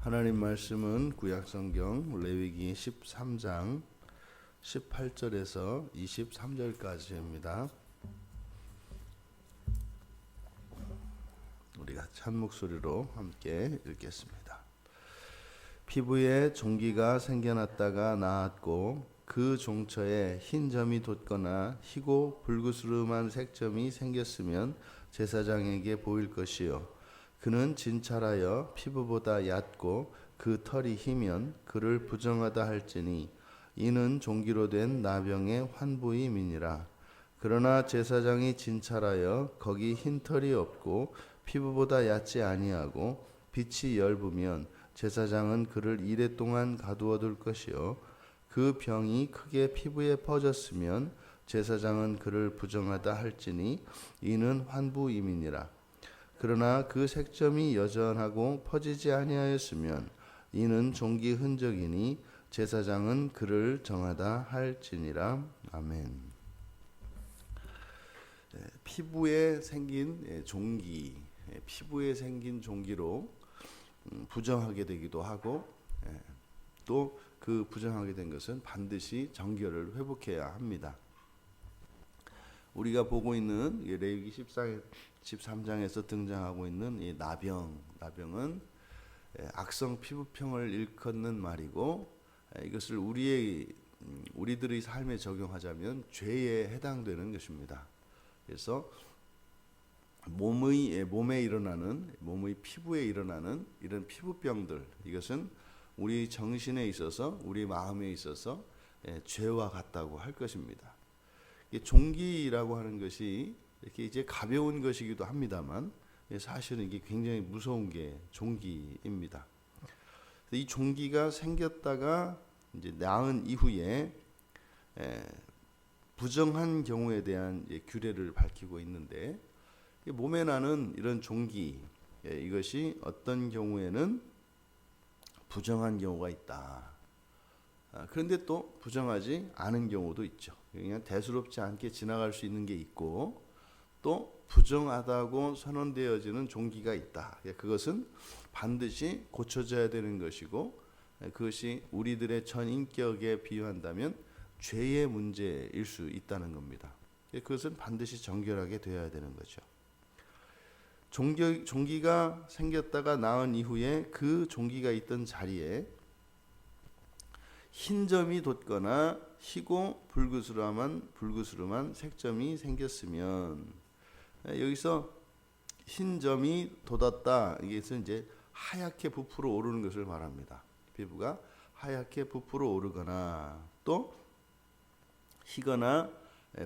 하나님 말씀은 구약성경 레위기 13장 18절에서 23절까지입니다. 우리가 한 목소리로 함께 읽겠습니다. 피부에 종기가 생겨났다가 나았고 그 종처에 흰 점이 돋거나 희고 불그스름한 색점이 생겼으면 제사장에게 보일 것이요 그는 진찰하여 피부보다 얕고 그 털이 희면 그를 부정하다 할지니 이는 종기로 된 나병의 환부임이니라. 그러나 제사장이 진찰하여 거기 흰 털이 없고 피부보다 얕지 아니하고 빛이 엷으면 제사장은 그를 이레 동안 가두어 둘 것이요 그 병이 크게 피부에 퍼졌으면 제사장은 그를 부정하다 할지니 이는 환부임이니라. 그러나 그 색점이 여전하고 퍼지지 아니하였으면 이는 종기 흔적이니 제사장은 그를 정하다 할지니라. 아멘. 피부에 생긴 종기, 피부에 생긴 종기로 부정하게 되기도 하고 또 그 부정하게 된 것은 반드시 정결을 회복해야 합니다. 우리가 보고 있는 레위기 13장에서 등장하고 있는 이 나병은 악성 피부병을 일컫는 말이고 이것을 우리들의 삶에 적용하자면 죄에 해당되는 것입니다. 그래서 몸의 피부에 일어나는 이런 피부병들, 이것은 우리 정신에 있어서 우리 마음에 있어서 죄와 같다고 할 것입니다. 종기라고 하는 것이 이렇게 이제 가벼운 것이기도 합니다만 사실은 이게 굉장히 무서운 게 종기입니다. 이 종기가 생겼다가 이제 나은 이후에 부정한 경우에 대한 규례를 밝히고 있는데 몸에 나는 이런 종기 이것이 어떤 경우에는 부정한 경우가 있다. 그런데 또 부정하지 않은 경우도 있죠. 그냥 대수롭지 않게 지나갈 수 있는 게 있고 또 부정하다고 선언되어지는 종기가 있다. 그것은 반드시 고쳐져야 되는 것이고 그것이 우리들의 전 인격에 비유한다면 죄의 문제일 수 있다는 겁니다. 그것은 반드시 정결하게 되어야 되는 거죠. 종기가 생겼다가 나은 이후에 그 종기가 있던 자리에 흰 점이 돋거나 희고 불그스름한 색점이 생겼으면, 여기서 흰 점이 돋았다, 이것은 이제 하얗게 부풀어 오르는 것을 말합니다. 피부가 하얗게 부풀어 오르거나 또 희거나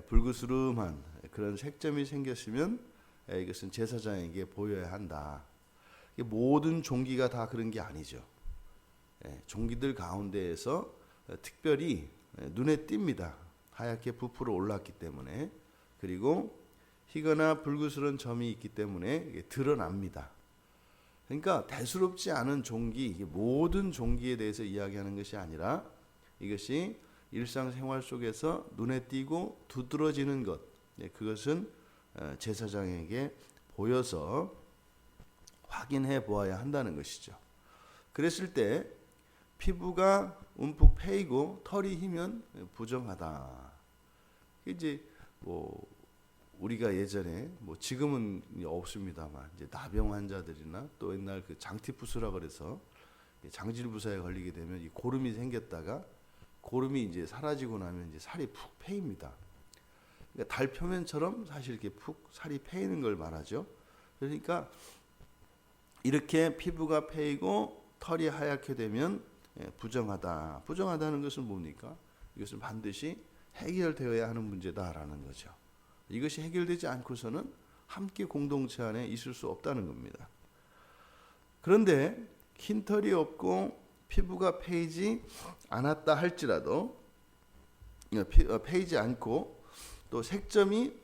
불그스름한 그런 색점이 생겼으면 이것은 제사장에게 보여야 한다. 모든 종기가 다 그런 게 아니죠. 종기들 가운데에서 특별히 눈에 띕니다. 하얗게 부풀어 올랐기 때문에, 그리고 희거나 불그스런 점이 있기 때문에 드러납니다. 그러니까 대수롭지 않은 종기, 모든 종기에 대해서 이야기하는 것이 아니라 이것이 일상생활 속에서 눈에 띄고 두드러지는 것, 그것은 제사장에게 보여서 확인해 보아야 한다는 것이죠. 그랬을 때 피부가 움푹 패이고 털이 희면 부정하다. 이제 우리가 예전에 지금은 없습니다만 이제 나병 환자들이나 또 옛날 그 장티푸스라 그래서 장질부사에 걸리게 되면 이 고름이 생겼다가 고름이 이제 사라지고 나면 이제 살이 푹 패입니다. 그러니까 달 표면처럼 사실 이렇게 푹 살이 패이는 걸 말하죠. 그러니까 이렇게 피부가 패이고 털이 하얗게 되면 부정하다. 부정하다는 것은 뭡니까? 이것은 반드시 해결되어야 하는 문제다라는 거죠. 이것이 해결되지 않고서는 함께 공동체 안에 있을 수 없다는 겁니다. 그런데 흰 털이 없고 피부가 패이지 않았다 할지라도, 패이지 않고 또 색점이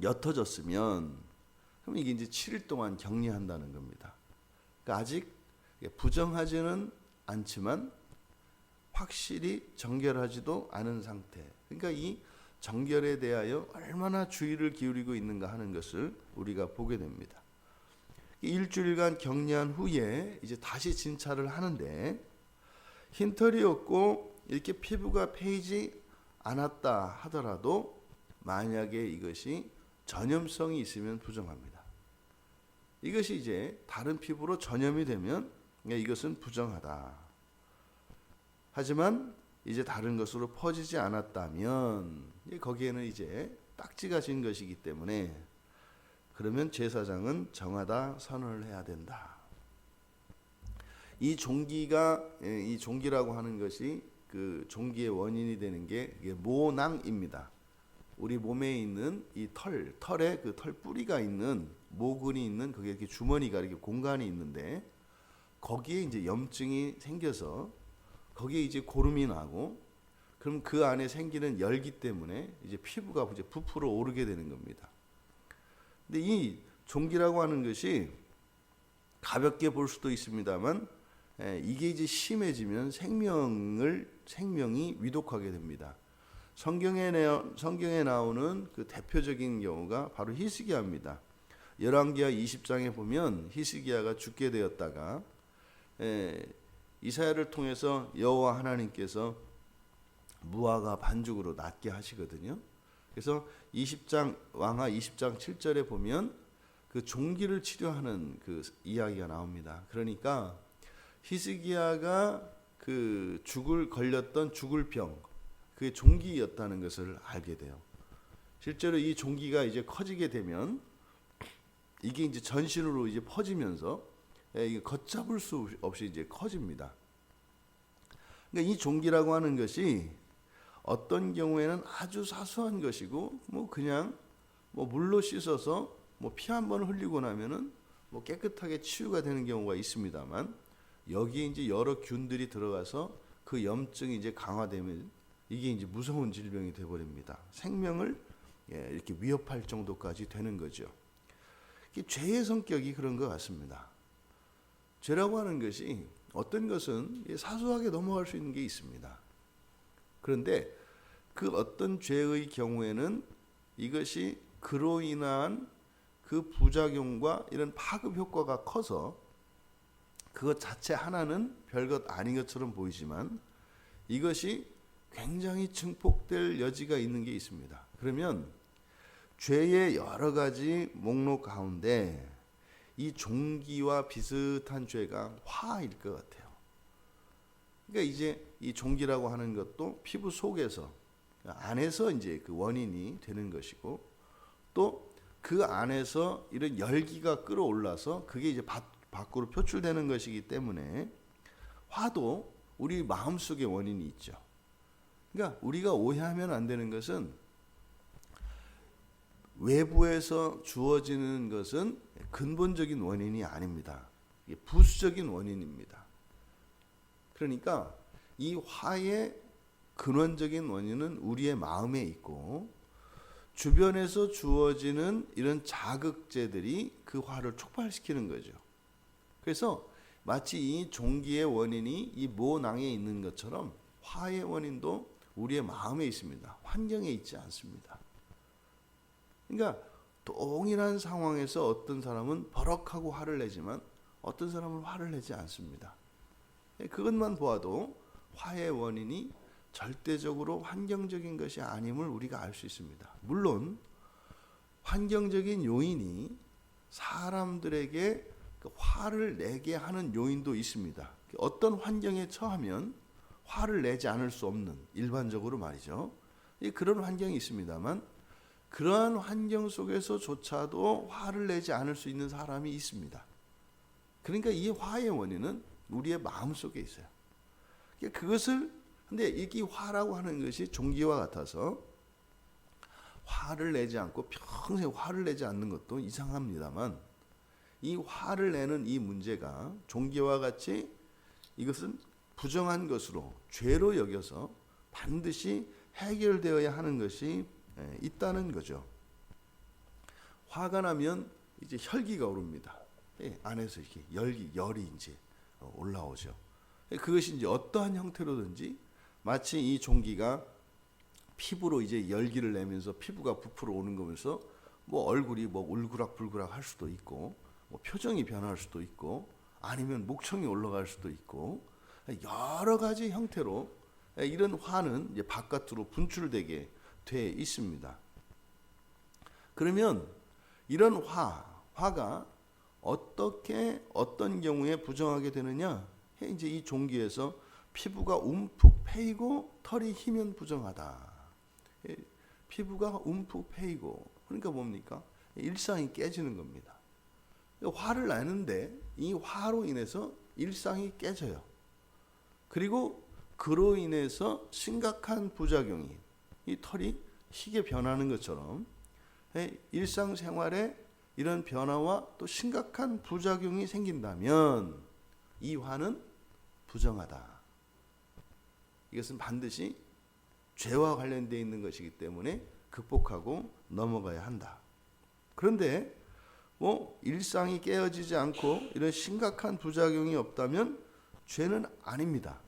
옅어졌으면, 그럼 이게 이제 7일 동안 격리한다는 겁니다. 그러니까 아직 부정하지는 않지만 확실히 정결하지도 않은 상태. 그러니까 이 정결에 대하여 얼마나 주의를 기울이고 있는가 하는 것을 우리가 보게 됩니다. 일주일간 격리한 후에 이제 다시 진찰을 하는데 흰 털이 없고 이렇게 피부가 패이지 않았다 하더라도 만약에 이것이 전염성이 있으면 부정합니다. 이것이 이제 다른 피부로 전염이 되면 이것은 부정하다. 하지만 이제 다른 것으로 퍼지지 않았다면 거기에는 이제 딱지가 진 것이기 때문에 그러면 제사장은 정하다 선언을 해야 된다. 이 종기라고 하는 것이 그 종기의 원인이 되는 게 이게 모낭입니다. 우리 몸에 있는 이 털에 그 털 뿌리가 있는 모근이 있는 거기에 이렇게 주머니가 이렇게 공간이 있는데 거기에 이제 염증이 생겨서 거기에 이제 고름이 나고 그럼 그 안에 생기는 열기 때문에 이제 피부가 이제 부풀어 오르게 되는 겁니다. 근데 이 종기라고 하는 것이 가볍게 볼 수도 있습니다만 이게 이제 심해지면 생명이 위독하게 됩니다. 성경에 나오는 그 대표적인 경우가 바로 히스기야입니다. 열왕기하 20장에 보면 히스기야가 죽게 되었다가 이사야를 통해서 여호와 하나님께서 무화과 반죽으로 낫게 하시거든요. 그래서 왕하 20장 7절에 보면 그 종기를 치료하는 그 이야기가 나옵니다. 그러니까 히스기야가 그 걸렸던 죽을 병, 그게 종기였다는 것을 알게 돼요. 실제로 이 종기가 이제 커지게 되면 이게 이제 전신으로 이제 퍼지면서 이게 걷잡을 수 없이 이제 커집니다. 그러니까 이 종기라고 하는 것이 어떤 경우에는 아주 사소한 것이고 그냥 물로 씻어서 피 한 번 흘리고 나면은 깨끗하게 치유가 되는 경우가 있습니다만 여기에 이제 여러 균들이 들어가서 그 염증이 이제 강화되면 이게 이제 무서운 질병이 돼 버립니다. 생명을 이렇게 위협할 정도까지 되는 거죠. 죄의 성격이 그런 것 같습니다. 죄라고 하는 것이 어떤 것은 사소하게 넘어갈 수 있는 게 있습니다. 그런데 그 어떤 죄의 경우에는 이것이 그로 인한 그 부작용과 이런 파급 효과가 커서 그것 자체 하나는 별것 아닌 것처럼 보이지만 이것이 굉장히 증폭될 여지가 있는 게 있습니다. 그러면 죄의 여러 가지 목록 가운데 이 종기와 비슷한 죄가 화일 것 같아요. 그러니까 이제 이 종기라고 하는 것도 피부 속에서 안에서 이제 그 원인이 되는 것이고 또 그 안에서 이런 열기가 끌어올라서 그게 이제 밖으로 표출되는 것이기 때문에 화도 우리 마음속에 원인이 있죠. 그러니까 우리가 오해하면 안 되는 것은 외부에서 주어지는 것은 근본적인 원인이 아닙니다. 이게 부수적인 원인입니다. 그러니까 이 화의 근원적인 원인은 우리의 마음에 있고 주변에서 주어지는 이런 자극제들이 그 화를 촉발시키는 거죠. 그래서 마치 이 종기의 원인이 이 모낭에 있는 것처럼 화의 원인도 우리의 마음에 있습니다. 환경에 있지 않습니다. 그러니까 동일한 상황에서 어떤 사람은 버럭하고 화를 내지만 어떤 사람은 화를 내지 않습니다. 그것만 보아도 화의 원인이 절대적으로 환경적인 것이 아님을 우리가 알 수 있습니다. 물론 환경적인 요인이 사람들에게 그 화를 내게 하는 요인도 있습니다. 어떤 환경에 처하면 화를 내지 않을 수 없는, 일반적으로 말이죠. 그런 환경이 있습니다만 그러한 환경 속에서조차도 화를 내지 않을 수 있는 사람이 있습니다. 그러니까 이 화의 원인은 우리의 마음 속에 있어요. 근데 이 화라고 하는 것이 종기와 같아서 화를 내지 않고 평생 화를 내지 않는 것도 이상합니다만 이 화를 내는 이 문제가 종기와 같이 이것은 부정한 것으로 죄로 여겨서 반드시 해결되어야 하는 것이 있다는 거죠. 화가 나면 이제 혈기가 오릅니다. 안에서 이렇게 열이 이제 올라오죠. 그것이 이제 어떠한 형태로든지 마치 이 종기가 피부로 이제 열기를 내면서 피부가 부풀어 오는 거면서 얼굴이 울그락불그락 할 수도 있고 뭐 표정이 변할 수도 있고 아니면 목청이 올라갈 수도 있고 여러 가지 형태로 이런 화는 이제 바깥으로 분출되게 돼 있습니다. 그러면 이런 화가 어떻게 어떤 경우에 부정하게 되느냐? 이제 이 종기에서 피부가 움푹 패이고 털이 희면 부정하다. 피부가 움푹 패이고 그러니까 뭡니까? 일상이 깨지는 겁니다. 화를 내는데 이 화로 인해서 일상이 깨져요. 그리고 그로 인해서 심각한 부작용이 이 털이 희게 변하는 것처럼 일상생활에 이런 변화와 또 심각한 부작용이 생긴다면 이 화는 부정하다. 이것은 반드시 죄와 관련되어 있는 것이기 때문에 극복하고 넘어가야 한다. 그런데 일상이 깨어지지 않고 이런 심각한 부작용이 없다면 죄는 아닙니다.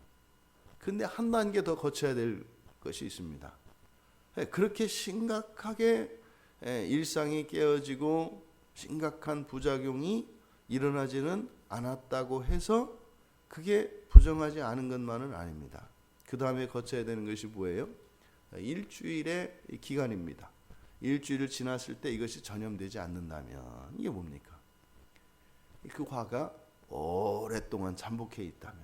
근데 한 단계 더 거쳐야 될 것이 있습니다. 그렇게 심각하게 일상이 깨어지고 심각한 부작용이 일어나지는 않았다고 해서 그게 부정하지 않은 것만은 아닙니다. 그 다음에 거쳐야 되는 것이 뭐예요? 일주일의 기간입니다. 일주일을 지났을 때 이것이 전염되지 않는다면 이게 뭡니까? 그 화가 오랫동안 잠복해 있다면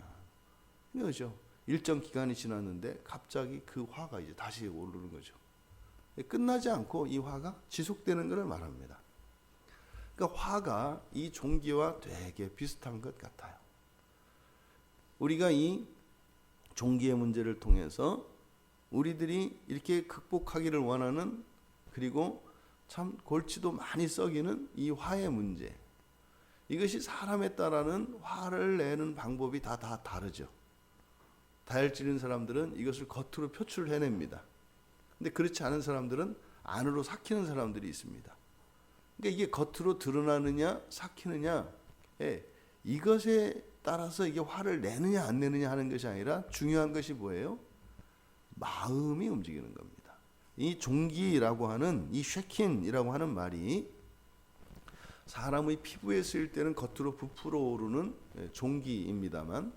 이거죠. 일정 기간이 지났는데 갑자기 그 화가 이제 다시 오르는 거죠. 끝나지 않고 이 화가 지속되는 것을 말합니다. 그러니까 화가 이 종기와 되게 비슷한 것 같아요. 우리가 이 종기의 문제를 통해서 우리들이 이렇게 극복하기를 원하는 그리고 참 골치도 많이 썩이는 이 화의 문제. 이것이 사람에 따라는 화를 내는 방법이 다 다르죠. 다혈질인 사람들은 이것을 겉으로 표출해냅니다. 근데 그렇지 않은 사람들은 안으로 삭히는 사람들이 있습니다. 그러니까 이게 겉으로 드러나느냐 삭히느냐 이것에 따라서 이게 화를 내느냐 안 내느냐 하는 것이 아니라 중요한 것이 뭐예요? 마음이 움직이는 겁니다. 이 종기라고 하는 이 쉐킨이라고 하는 말이 사람의 피부에 쓰일 때는 겉으로 부풀어 오르는 종기입니다만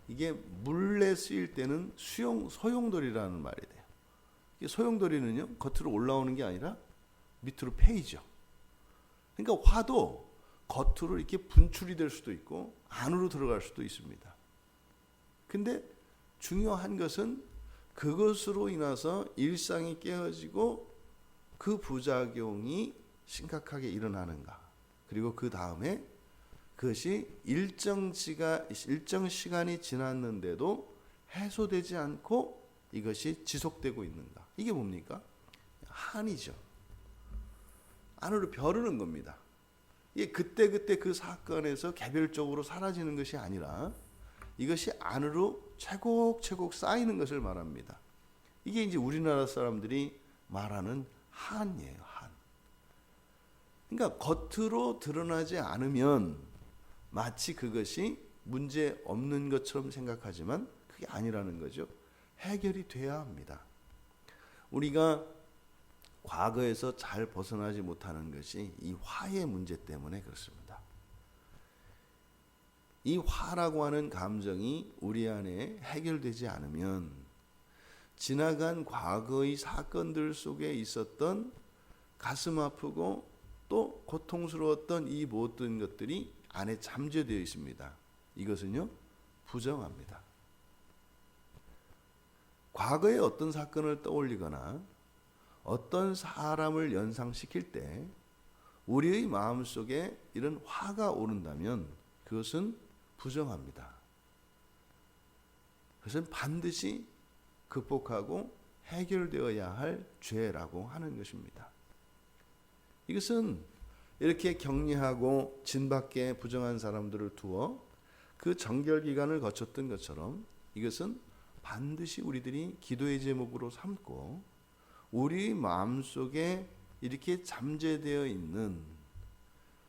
이게 물에 쓰일 때는 소용돌이라는 말이 돼요. 이게 소용돌이는요 겉으로 올라오는 게 아니라 밑으로 패이죠. 그러니까 화도 겉으로 이렇게 분출이 될 수도 있고 안으로 들어갈 수도 있습니다. 근데 중요한 것은 그것으로 인해서 일상이 깨어지고 그 부작용이 심각하게 일어나는가. 그리고 그 다음에 그것이 일정 시간이 지났는데도 해소되지 않고 이것이 지속되고 있는가. 이게 뭡니까? 한이죠. 안으로 벼르는 겁니다. 이게 그때 그 사건에서 개별적으로 사라지는 것이 아니라 이것이 안으로 차곡차곡 쌓이는 것을 말합니다. 이게 이제 우리나라 사람들이 말하는 한이에요. 한. 그러니까 겉으로 드러나지 않으면 마치 그것이 문제 없는 것처럼 생각하지만 그게 아니라는 거죠. 해결이 돼야 합니다. 우리가 과거에서 잘 벗어나지 못하는 것이 이 화의 문제 때문에 그렇습니다. 이 화라고 하는 감정이 우리 안에 해결되지 않으면 지나간 과거의 사건들 속에 있었던 가슴 아프고 또 고통스러웠던 이 모든 것들이 안에 잠재되어 있습니다. 이것은요 부정합니다. 과거의 어떤 사건을 떠올리거나 어떤 사람을 연상시킬 때 우리의 마음속에 이런 화가 오른다면 그것은 부정합니다. 그것은 반드시 극복하고 해결되어야 할 죄라고 하는 것입니다. 이것은 이렇게 격리하고 진밖에 부정한 사람들을 두어 그 정결기간을 거쳤던 것처럼 이것은 반드시 우리들이 기도의 제목으로 삼고 우리 마음속에 이렇게 잠재되어 있는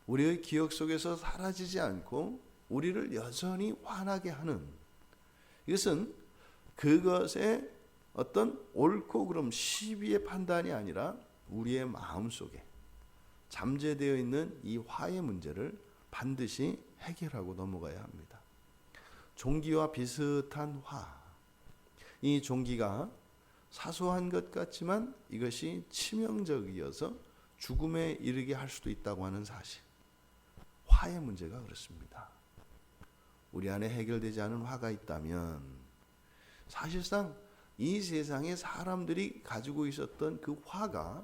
우리의 기억 속에서 사라지지 않고 우리를 여전히 화나게 하는 이것은 그것의 어떤 옳고 그름 시비의 판단이 아니라 우리의 마음속에 잠재되어 있는 이 화의 문제를 반드시 해결하고 넘어가야 합니다. 종기와 비슷한 화. 이 종기가 사소한 것 같지만 이것이 치명적이어서 죽음에 이르게 할 수도 있다고 하는 사실. 화의 문제가 그렇습니다. 우리 안에 해결되지 않은 화가 있다면 사실상 이 세상에 사람들이 가지고 있었던 그 화가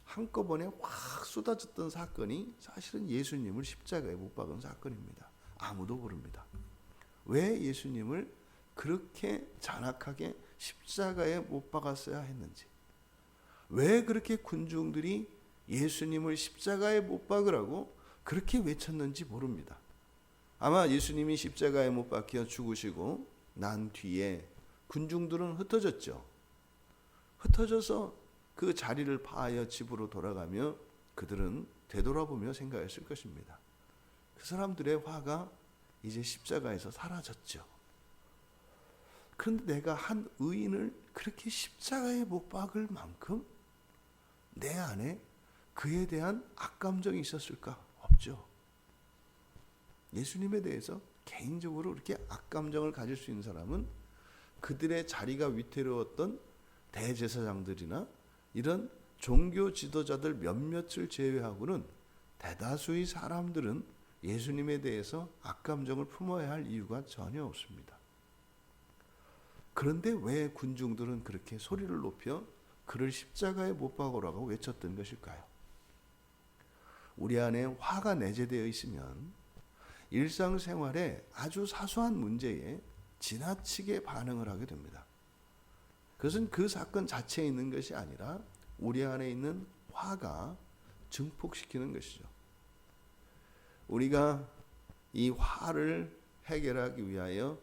한꺼번에 확 쏟아졌던 사건이 사실은 예수님을 십자가에 못 박은 사건입니다. 아무도 모릅니다. 왜 예수님을 그렇게 잔악하게 십자가에 못 박았어야 했는지, 왜 그렇게 군중들이 예수님을 십자가에 못 박으라고 그렇게 외쳤는지 모릅니다. 아마 예수님이 십자가에 못 박혀 죽으시고 난 뒤에 군중들은 흩어졌죠. 흩어져서 그 자리를 파하여 집으로 돌아가며 그들은 되돌아보며 생각했을 것입니다. 그 사람들의 화가 이제 십자가에서 사라졌죠. 그런데 내가 한 의인을 그렇게 십자가에 못 박을 만큼 내 안에 그에 대한 악감정이 있었을까? 없죠. 예수님에 대해서 개인적으로 그렇게 악감정을 가질 수 있는 사람은 그들의 자리가 위태로웠던 대제사장들이나 이런 종교 지도자들 몇몇을 제외하고는 대다수의 사람들은 예수님에 대해서 악감정을 품어야 할 이유가 전혀 없습니다. 그런데 왜 군중들은 그렇게 소리를 높여 그를 십자가에 못 박으라고 외쳤던 것일까요? 우리 안에 화가 내재되어 있으면 일상생활에 아주 사소한 문제에 지나치게 반응을 하게 됩니다. 그것은 그 사건 자체에 있는 것이 아니라 우리 안에 있는 화가 증폭시키는 것이죠. 우리가 이 화를 해결하기 위하여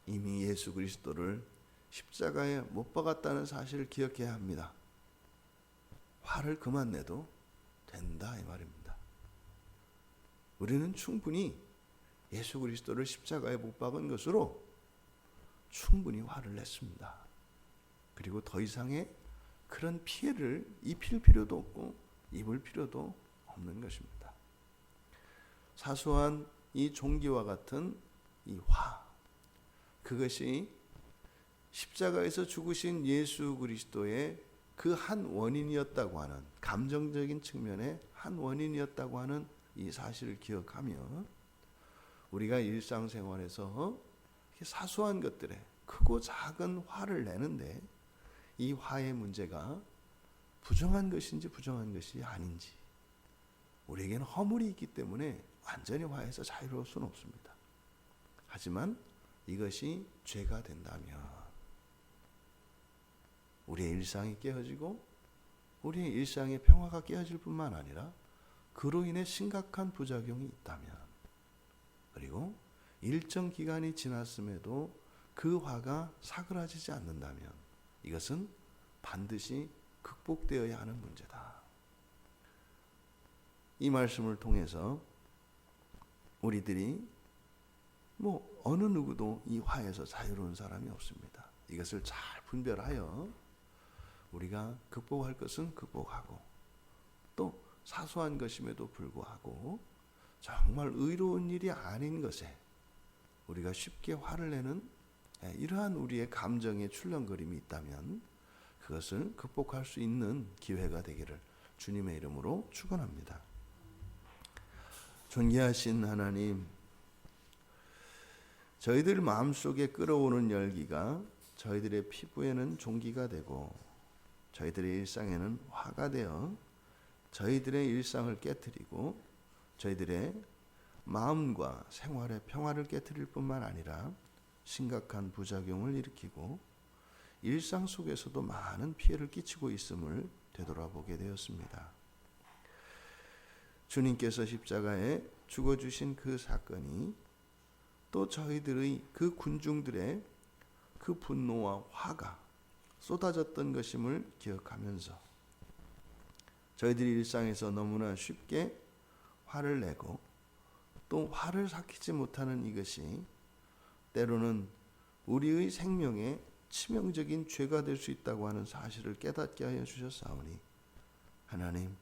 이미 예수 그리스도를 십자가에 못 박았다는 사실을 기억해야 합니다. 화를 그만 내도 된다 이 말입니다. 우리는 충분히 예수 그리스도를 십자가에 못 박은 것으로 충분히 화를 냈습니다. 그리고 더 이상의 그런 피해를 입힐 필요도 없고 입을 필요도 없는 것입니다. 사소한 이 종기와 같은 이 화, 그것이 십자가에서 죽으신 예수 그리스도의 그 한 원인이었다고 하는, 감정적인 측면의 한 원인이었다고 하는 이 사실을 기억하며 우리가 일상생활에서 사소한 것들에 크고 작은 화를 내는데 이 화의 문제가 부정한 것인지 부정한 것이 아닌지, 우리에게는 허물이 있기 때문에 완전히 화에서 자유로울 수는 없습니다. 하지만 이것이 죄가 된다면 우리의 일상이 깨어지고 우리의 일상의 평화가 깨어질 뿐만 아니라 그로 인해 심각한 부작용이 있다면, 그리고 일정 기간이 지났음에도 그 화가 사그라지지 않는다면 이것은 반드시 극복되어야 하는 문제다. 이 말씀을 통해서 우리들이 어느 누구도 이 화에서 자유로운 사람이 없습니다. 이것을 잘 분별하여 우리가 극복할 것은 극복하고, 또 사소한 것임에도 불구하고 정말 의로운 일이 아닌 것에 우리가 쉽게 화를 내는 이러한 우리의 감정의 출렁거림이 있다면 그것을 극복할 수 있는 기회가 되기를 주님의 이름으로 축원합니다. 존귀하신 하나님, 저희들 마음속에 끓어오는 열기가 저희들의 피부에는 종기가 되고 저희들의 일상에는 화가 되어 저희들의 일상을 깨트리고 저희들의 마음과 생활의 평화를 깨트릴 뿐만 아니라 심각한 부작용을 일으키고 일상 속에서도 많은 피해를 끼치고 있음을 되돌아보게 되었습니다. 주님께서 십자가에 죽어주신 그 사건이 또 저희들의 그 군중들의 그 분노와 화가 쏟아졌던 것임을 기억하면서 저희들이 일상에서 너무나 쉽게 화를 내고 또 화를 삭히지 못하는 이것이 때로는 우리의 생명에 치명적인 죄가 될 수 있다고 하는 사실을 깨닫게 하여 주셨사오니 하나님,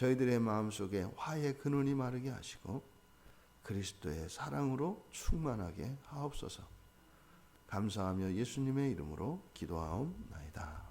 저희들의 마음속에 화의 근원이 마르게 하시고 그리스도의 사랑으로 충만하게 하옵소서. 감사하며 예수님의 이름으로 기도하옵나이다.